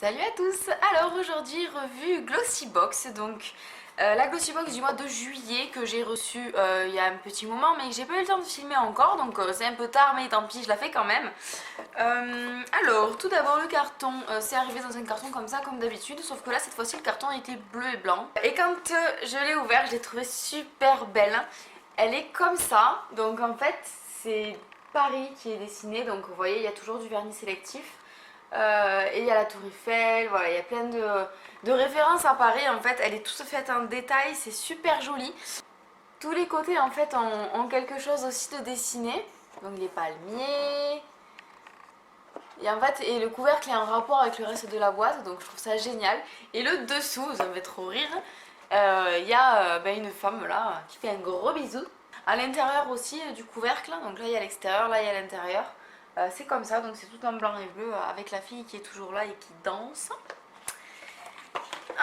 Salut à tous. Alors aujourd'hui revue Glossybox, donc la Glossybox du mois de juillet que j'ai reçue il y a un petit moment mais que j'ai pas eu le temps de filmer encore, donc c'est un peu tard mais tant pis, je la fais quand même. Alors tout d'abord le carton, c'est arrivé dans un carton comme ça comme d'habitude, sauf que là cette fois-ci le carton était bleu et blanc. Et quand je l'ai ouvert, je l'ai trouvé super belle. Elle est comme ça, donc en fait c'est Paris qui est dessiné, donc vous voyez il y a toujours du vernis sélectif. Et il y a la Tour Eiffel, voilà, il y a plein de références à Paris en fait. Elle est toute faite en détail, c'est super joli. Tous les côtés en fait ont quelque chose aussi de dessiné. Donc les palmiers. Et en fait, et le couvercle est en rapport avec le reste de la boîte, donc je trouve ça génial. Et le dessous, ça me fait trop rire. Il y a une femme là qui fait un gros bisou. À l'intérieur aussi du couvercle, donc là il y a l'extérieur, là il y a l'intérieur. C'est comme ça, donc c'est tout en blanc et bleu avec la fille qui est toujours là et qui danse.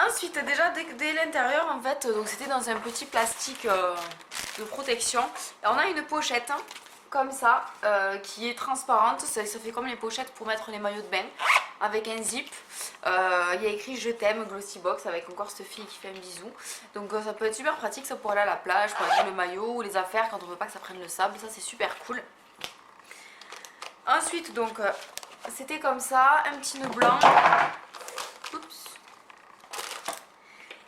Ensuite, déjà dès l'intérieur, en fait, donc c'était dans un petit plastique de protection. Et on a une pochette comme ça qui est transparente. Ça fait comme les pochettes pour mettre les maillots de bain avec un zip. Il y a écrit je t'aime Glossybox avec encore cette fille qui fait un bisou. Donc ça peut être super pratique ça pour aller à la plage, pour aller le maillot ou les affaires quand on veut pas que ça prenne le sable. Ça c'est super cool. Ensuite, donc, c'était comme ça, un petit nœud blanc. Oups.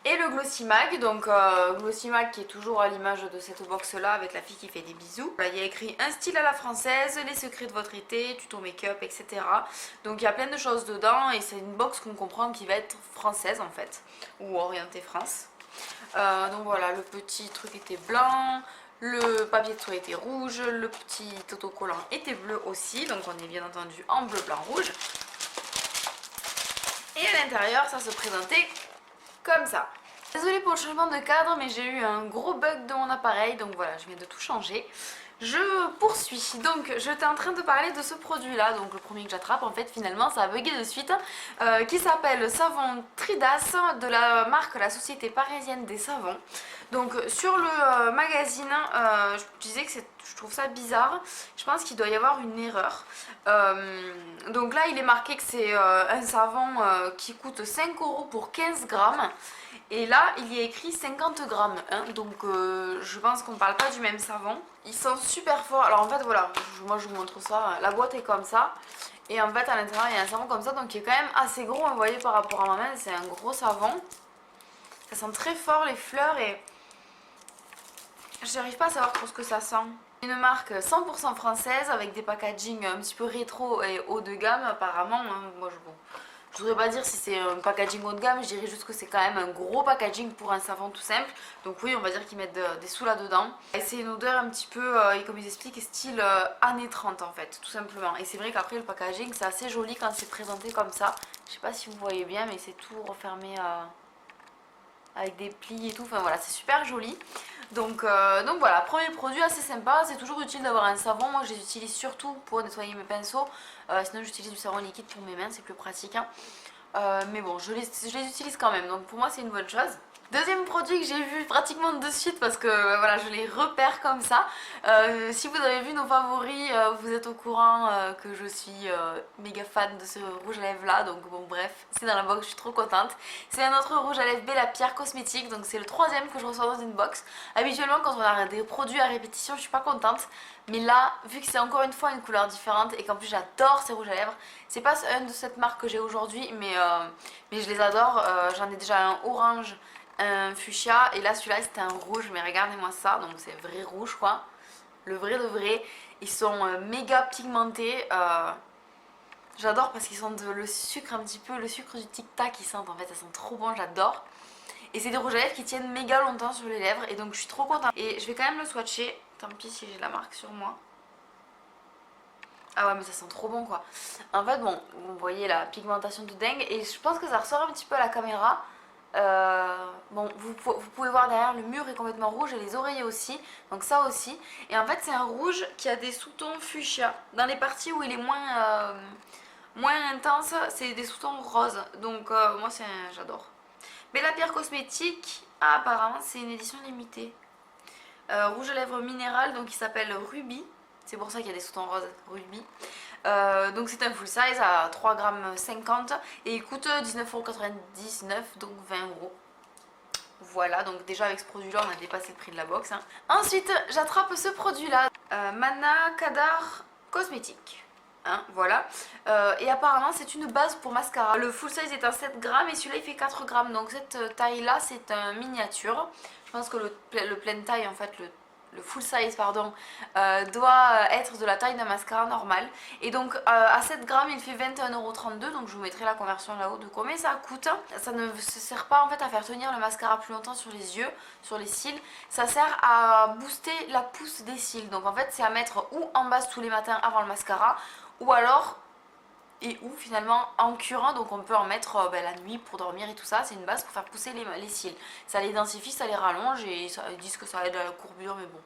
Et le Glossy Mag, donc Glossy Mag qui est toujours à l'image de cette box là avec la fille qui fait des bisous. Là, il y a écrit un style à la française, les secrets de votre été, tuto make-up, etc. Donc il y a plein de choses dedans et c'est une box qu'on comprend qui va être française en fait, ou orientée France. Donc voilà, le petit truc était blanc. Le papier de soie était rouge, le petit autocollant était bleu aussi, donc on est bien entendu en bleu, blanc, rouge. Et à l'intérieur, ça se présentait comme ça. Désolée pour le changement de cadre, mais j'ai eu un gros bug de mon appareil, donc voilà, je viens de tout changer. Je poursuis, donc j'étais en train de parler de ce produit là, donc le premier que j'attrape en fait finalement ça a bugué de suite, qui s'appelle Savon Tridas de la marque La Société Parisienne des Savons. Donc sur le magazine, je disais que je trouve ça bizarre, je pense qu'il doit y avoir une erreur. Donc là il est marqué que c'est un savon qui coûte 5 € pour 15 grammes. Et là, il y a écrit 50 grammes, hein, donc je pense qu'on ne parle pas du même savon. Ils sont super forts. Alors en fait, voilà, moi je vous montre ça. La boîte est comme ça. Et en fait, à l'intérieur, il y a un savon comme ça, donc qui est quand même assez gros, vous voyez, par rapport à ma main. C'est un gros savon. Ça sent très fort les fleurs et je n'arrive pas à savoir trop ce que ça sent. Une marque 100% française avec des packaging un petit peu rétro et haut de gamme apparemment. Hein. Moi, je voudrais pas dire si c'est un packaging haut de gamme, je dirais juste que c'est quand même un gros packaging pour un savon tout simple. Donc oui, on va dire qu'ils mettent des sous là-dedans. Et c'est une odeur un petit peu, comme ils expliquent, style années 30 en fait, tout simplement. Et c'est vrai qu'après le packaging, c'est assez joli quand c'est présenté comme ça. Je sais pas si vous voyez bien, mais c'est tout refermé avec des plis et tout. Enfin voilà, c'est super joli. Donc voilà, premier produit assez sympa. C'est toujours utile d'avoir un savon. Moi je les utilise surtout pour nettoyer mes pinceaux. Sinon j'utilise du savon liquide pour mes mains, c'est plus pratique. Hein. Mais bon, je les utilise quand même. Donc pour moi c'est une bonne chose. Deuxième produit que j'ai vu pratiquement de suite parce que voilà, je les repère comme ça. Si vous avez vu nos favoris, vous êtes au courant que je suis méga fan de ce rouge à lèvres là. Donc bon bref, c'est dans la box, je suis trop contente. C'est un autre rouge à lèvres Bella Pierre cosmétique, donc c'est le troisième que je reçois dans une box. Habituellement quand on a des produits à répétition, je suis pas contente. Mais là, vu que c'est encore une fois une couleur différente et qu'en plus j'adore ces rouges à lèvres, c'est pas un de cette marque que j'ai aujourd'hui, mais je les adore. J'en ai déjà un orange, un fuchsia et là celui-là c'était un rouge, mais regardez-moi ça, donc c'est vrai rouge quoi, le vrai de vrai. Ils sont méga pigmentés, j'adore parce qu'ils sentent le sucre un petit peu, le sucre du tic tac, ils sentent en fait, ça sent trop bon, j'adore. Et c'est des rouges à lèvres qui tiennent méga longtemps sur les lèvres et donc je suis trop contente. Et je vais quand même le swatcher, tant pis si j'ai la marque sur moi. Ah ouais mais ça sent trop bon quoi. En fait bon, vous voyez la pigmentation de dingue et je pense que ça ressort un petit peu à la caméra. Bon, vous pouvez voir derrière, le mur est complètement rouge et les oreillers aussi, donc ça aussi. Et en fait c'est un rouge qui a des sous-tons fuchsia. Dans les parties où il est moins intense, c'est des sous-tons roses. Donc moi j'adore. Bella Pierre cosmétique, ah, apparemment c'est une édition limitée. Rouge à lèvres minéral, donc il s'appelle Ruby. C'est pour ça qu'il y a des sous-tons roses, Ruby. Donc c'est un full size à 3,50 g et il coûte 19,99 €, donc 20 €. Voilà, donc déjà avec ce produit là on a dépassé le prix de la box, hein. Ensuite j'attrape ce produit là, Mana Kadar Cosmétique, hein, voilà. Et apparemment c'est une base pour mascara. Le full size est à 7 grammes et celui-là il fait 4 grammes, donc cette taille là c'est un miniature. Je pense que le pleine taille, en fait le full size pardon, doit être de la taille d'un mascara normal. Et donc à 7 grammes il fait 21,32 €, donc je vous mettrai la conversion là-haut de combien ça coûte. Ça ne se sert pas en fait à faire tenir le mascara plus longtemps sur les yeux, sur les cils. Ça sert à booster la pousse des cils. Donc en fait c'est à mettre ou en base tous les matins avant le mascara, ou alors ou finalement en curant, donc on peut en mettre la nuit pour dormir et tout ça. C'est une base pour faire pousser les cils. Ça les densifie, ça les rallonge et ils disent que ça aide à la courbure, mais bon.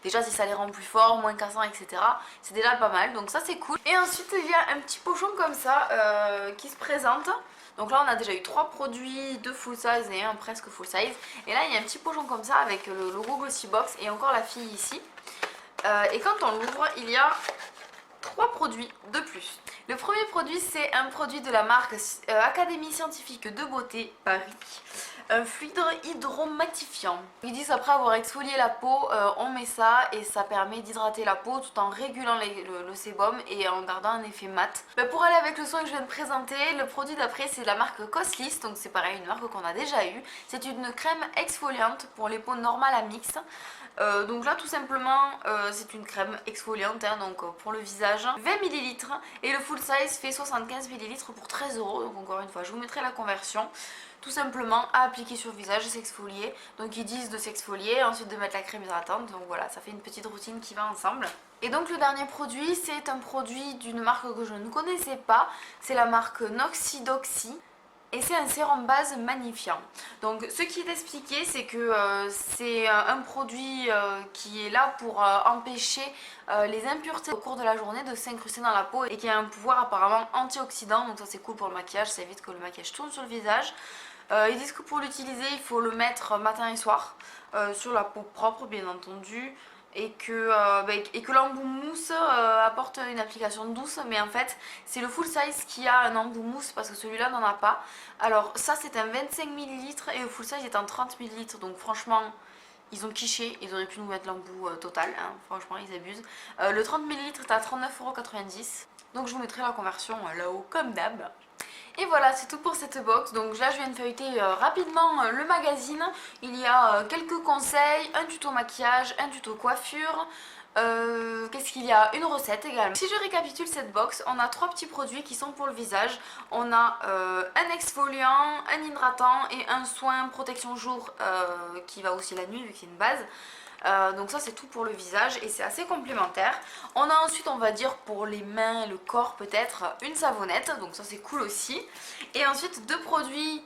Déjà si ça les rend plus forts, moins cassants, etc. c'est déjà pas mal, donc ça c'est cool. Et ensuite il y a un petit pochon comme ça qui se présente. Donc là on a déjà eu 3 produits de full size et un presque full size. Et là il y a un petit pochon comme ça avec le logo Glossybox et encore la fille ici. Et quand on l'ouvre il y a 3 produits de plus. Le premier produit c'est un produit de la marque Académie Scientifique de Beauté Paris, un fluide hydromatifiant. Ils disent après avoir exfolié la peau, on met ça et ça permet d'hydrater la peau tout en régulant le sébum et en gardant un effet mat. Pour aller avec le soin que je viens de présenter, le produit d'après c'est la marque Coslis, donc c'est pareil, une marque qu'on a déjà eu. C'est une crème exfoliante pour les peaux normales à mix. Donc là tout simplement c'est une crème exfoliante, hein, donc pour le visage, 20 ml, et le full size fait 75 ml pour 13 €. Donc encore une fois je vous mettrai la conversion. Tout simplement à appliquer sur le visage et s'exfolier. Donc ils disent de s'exfolier, ensuite de mettre la crème hydratante. Donc voilà, ça fait une petite routine qui va ensemble. Et donc le dernier produit c'est un produit d'une marque que je ne connaissais pas. C'est la marque Noxidoxy. Et c'est un sérum base magnifiant. Donc ce qui est expliqué c'est que c'est un produit qui est là pour empêcher les impuretés au cours de la journée de s'incruster dans la peau et qui a un pouvoir apparemment antioxydant. Donc ça c'est cool pour le maquillage, ça évite que le maquillage tourne sur le visage. Ils disent que pour l'utiliser il faut le mettre matin et soir sur la peau propre bien entendu. Et que l'embout mousse apporte une application douce, mais en fait c'est le full size qui a un embout mousse parce que celui-là n'en a pas. Alors ça c'est un 25 ml et le full size est en 30 ml, donc franchement ils ont quiché, ils auraient pu nous mettre l'embout total, hein. Franchement ils abusent. Le 30 ml est à 39,90 €, donc je vous mettrai la conversion là-haut comme d'hab. Et voilà, c'est tout pour cette box. Donc là je viens de feuilleter rapidement le magazine. Il y a quelques conseils, un tuto maquillage, un tuto coiffure. Qu'est-ce qu'il y a? Une recette également. Si je récapitule cette box, on a 3 petits produits qui sont pour le visage. On a un exfoliant, un hydratant et un soin protection jour qui va aussi la nuit vu que c'est une base. Donc ça c'est tout pour le visage et c'est assez complémentaire. On a ensuite, on va dire pour les mains, le corps peut-être, une savonnette, donc ça c'est cool aussi. Et ensuite 2 produits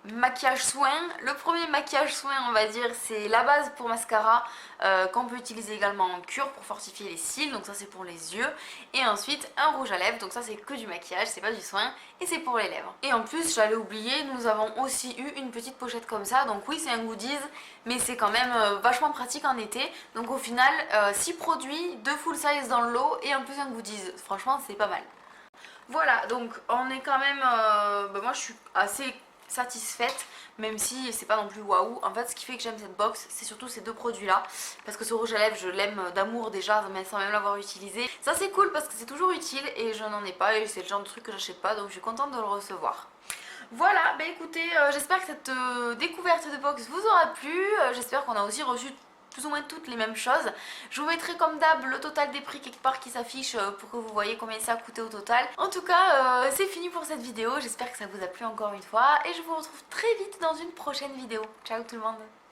maquillage soin. Le premier maquillage soin on va dire c'est la base pour mascara qu'on peut utiliser également en cure pour fortifier les cils, donc ça c'est pour les yeux. Et ensuite un rouge à lèvres, donc ça c'est que du maquillage, c'est pas du soin et c'est pour les lèvres. Et en plus j'allais oublier, nous avons aussi eu une petite pochette comme ça, donc oui c'est un goodies mais c'est quand même vachement pratique en été. Donc au final 6 produits, 2 full size dans le lot et en plus un goodies, franchement c'est pas mal. Voilà, donc on est quand même, moi je suis assez satisfaite, même si c'est pas non plus waouh. En fait ce qui fait que j'aime cette box c'est surtout ces 2 produits là, parce que ce rouge à lèvres je l'aime d'amour déjà mais sans même l'avoir utilisé. Ça c'est cool parce que c'est toujours utile et je n'en ai pas et c'est le genre de truc que j'achète pas, donc je suis contente de le recevoir. Voilà, bah écoutez, j'espère que cette découverte de box vous aura plu, j'espère qu'on a aussi reçu plus ou moins toutes les mêmes choses. Je vous mettrai comme d'hab le total des prix quelque part qui s'affiche pour que vous voyez combien ça a coûté au total. En tout cas c'est fini pour cette vidéo, j'espère que ça vous a plu encore une fois et je vous retrouve très vite dans une prochaine vidéo. Ciao tout le monde!